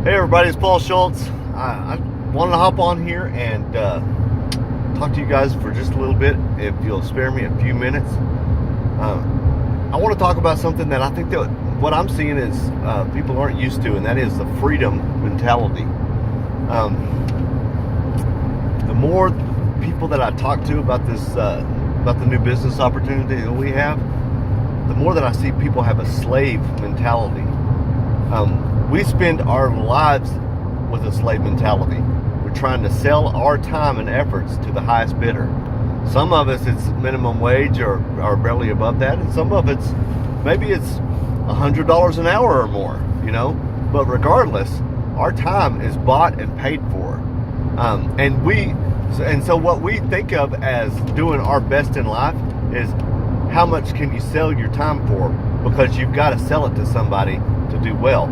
Hey everybody, it's Paul Shults. I wanted to hop on here and talk to you guys for just a little bit, if you'll spare me a few minutes. I want to talk about something that I think that what I'm seeing is people aren't used to, and that is the freedom mentality. The more people that I talk to about this, about the new business opportunity that we have, the more that I see people have a slave mentality. We spend our lives with a slave mentality. We're trying to sell our time and efforts to the highest bidder. Some of us it's minimum wage or barely above that, and some of it's maybe it's $100 an hour or more, you know. But regardless, our time is bought and paid for, and so what we think of as doing our best in life is how much can you sell your time for, because you've got to sell it to somebody to do well.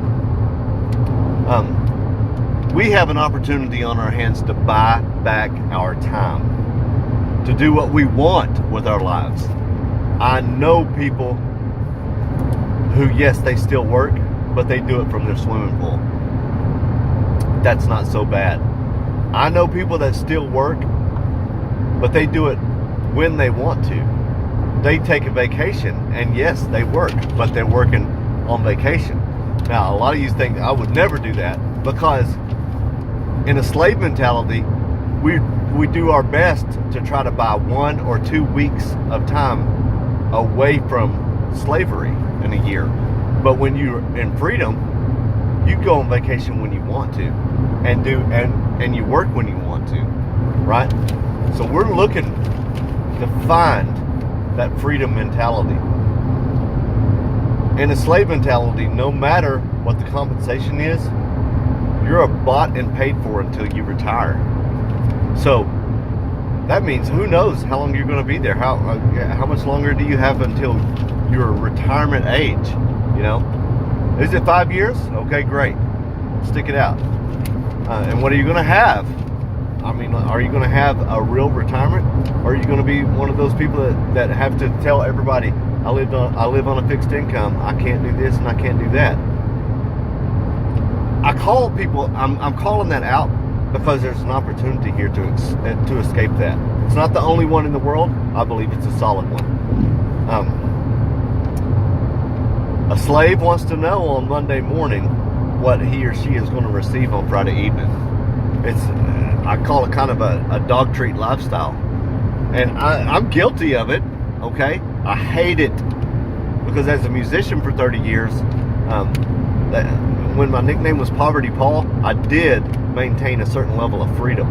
We have an opportunity on our hands to buy back our time, to do what we want with our lives. I know people who, yes, they still work, but they do it from their swimming pool. That's not so bad. I know people that still work, but they do it when they want to. They take a vacation, and yes, they work, but they're working on vacation. Now, a lot of you think I would never do that, because in a slave mentality, we do our best to try to buy 1 or 2 weeks of time away from slavery in a year. But when you're in freedom, you go on vacation when you want to, and you work when you want to, right? So we're looking to find that freedom mentality. In a slave mentality, no matter what the compensation is, you're bought and paid for until you retire. So that means who knows how long you're going to be there. How much longer do you have until your retirement age? You know, is it 5 years? Okay, great. Stick it out. And what are you going to have? I mean, are you going to have a real retirement? Or are you going to be one of those people that have to tell everybody, I live on a fixed income, I can't do this and I can't do that? I call people, I'm calling that out because there's an opportunity here to escape that. It's not the only one in the world. I believe it's a solid one. A slave wants to know on Monday morning what he or she is going to receive on Friday evening. I call it kind of a dog treat lifestyle. And I'm guilty of it, okay? I hate it, because as a musician for 30 years, when my nickname was Poverty Paul, I did maintain a certain level of freedom.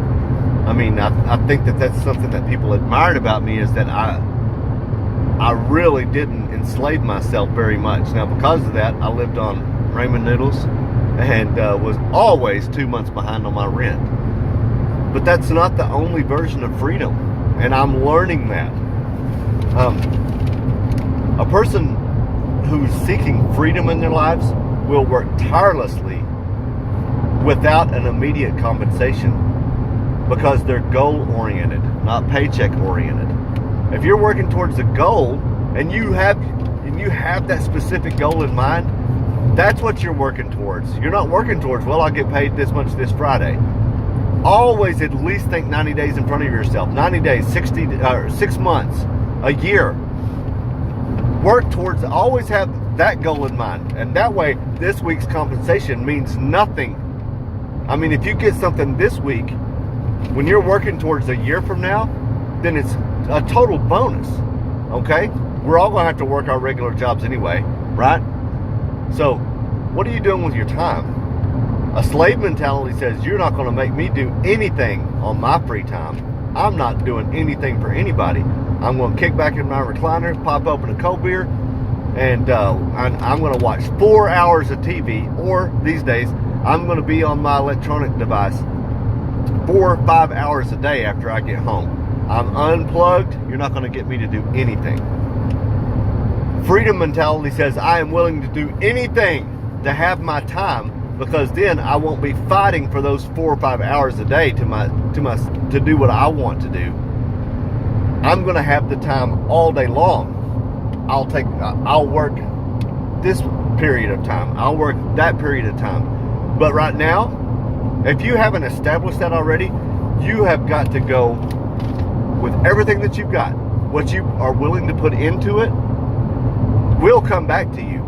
I mean, I think that's something that people admired about me, is that I really didn't enslave myself very much. Now, because of that, I lived on ramen noodles and was always 2 months behind on my rent. But that's not the only version of freedom, and I'm learning that. A person who's seeking freedom in their lives will work tirelessly without an immediate compensation, because they're goal-oriented, not paycheck-oriented. If you're working towards a goal and you have that specific goal in mind, that's what you're working towards. You're not working towards, well, I'll get paid this much this Friday. Always at least think 90 days in front of yourself. 90 days, 6 months, a year. Work towards, always have that goal in mind. And that way, this week's compensation means nothing. I mean, if you get something this week, when you're working towards a year from now, then it's a total bonus, okay? We're all gonna have to work our regular jobs anyway, right? So, what are you doing with your time? A slave mentality says, you're not gonna make me do anything on my free time. I'm not doing anything for anybody. I'm gonna kick back in my recliner, pop open a cold beer, and I'm gonna watch 4 hours of TV, or these days, I'm gonna be on my electronic device 4 or 5 hours a day after I get home. I'm unplugged. You're not gonna get me to do anything. Freedom mentality says, I am willing to do anything to have my time, because then I won't be fighting for those 4 or 5 hours a day to do what I want to do. I'm going to have the time all day long. I'll work this period of time. I'll work that period of time. But right now, if you haven't established that already, you have got to go with everything that you've got. What you are willing to put into it will come back to you.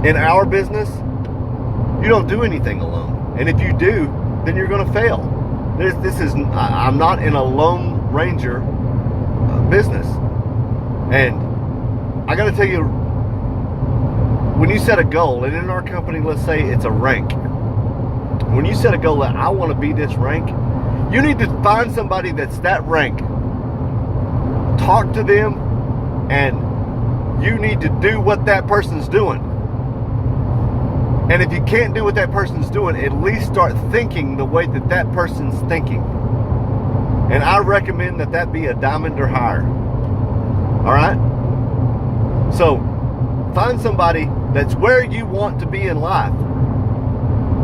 In our business, you don't do anything alone. And if you do, then you're going to fail. I'm not in a Lone Ranger business. And I got to tell you, when you set a goal, and in our company, let's say it's a rank. When you set a goal that I want to be this rank, you need to find somebody that's that rank. Talk to them, and you need to do what that person's doing. And if you can't do what that person's doing, at least start thinking the way that that person's thinking. And I recommend that be a diamond or higher. All right? So, find somebody that's where you want to be in life.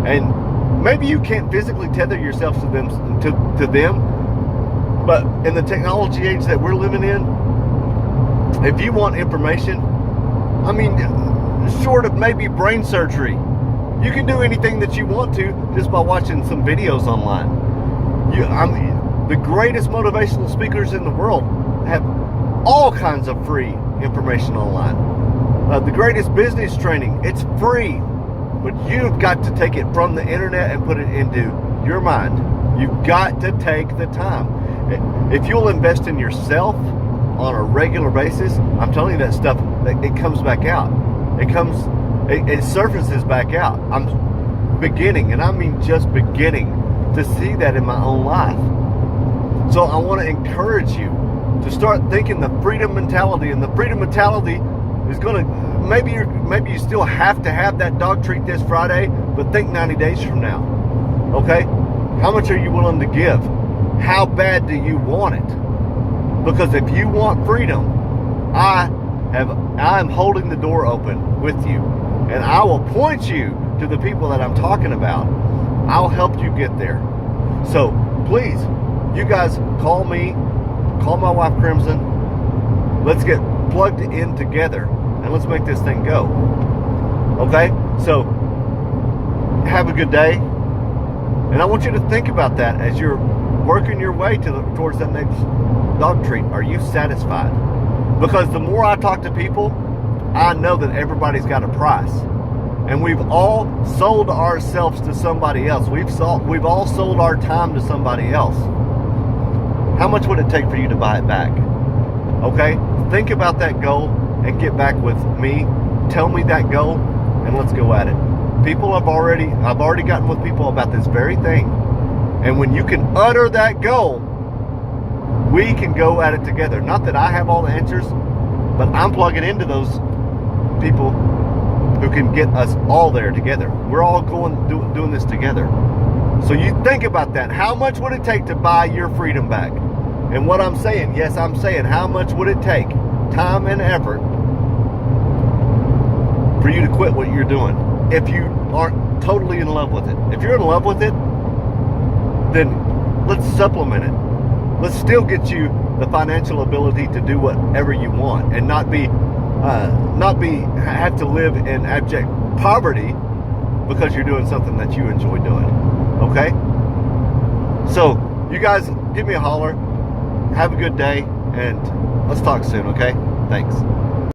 And maybe you can't physically tether yourself to them, but in the technology age that we're living in, if you want information, I mean, short of maybe brain surgery, you can do anything that you want to just by watching some videos online. The greatest motivational speakers in the world have all kinds of free information online. The greatest business training, it's free. But you've got to take it from the internet and put it into your mind. You've got to take the time. If you'll invest in yourself on a regular basis, I'm telling you that stuff, it comes back out. It surfaces back out. I'm beginning, and I mean just beginning, to see that in my own life. So I want to encourage you to start thinking the freedom mentality. And the freedom mentality is going to, maybe you still have to have that dog treat this Friday, but think 90 days from now. Okay? How much are you willing to give? How bad do you want it? Because if you want freedom, I'm holding the door open with you. And I will point you to the people that I'm talking about. I'll help you get there. So please, you guys call me, call my wife Crimson. Let's get plugged in together and let's make this thing go. Okay? So have a good day. And I want you to think about that as you're working your way towards that next dog treat. Are you satisfied? Because the more I talk to people, I know that everybody's got a price. And we've all sold ourselves to somebody else. We've all sold our time to somebody else. How much would it take for you to buy it back? Okay? Think about that goal and get back with me. Tell me that goal and let's go at it. I've already gotten with people about this very thing. And when you can utter that goal, we can go at it together. Not that I have all the answers, but I'm plugging into those people who can get us all there together. We're all doing this together. So you think about that. How much would it take to buy your freedom back? And what I'm saying, yes, I'm saying, how much would it take, time and effort, for you to quit what you're doing if you aren't totally in love with it? If you're in love with it, then let's supplement it. Let's still get you the financial ability to do whatever you want and not have to live in abject poverty because you're doing something that you enjoy doing. Okay? So, you guys, give me a holler. Have a good day, and let's talk soon, okay? Thanks.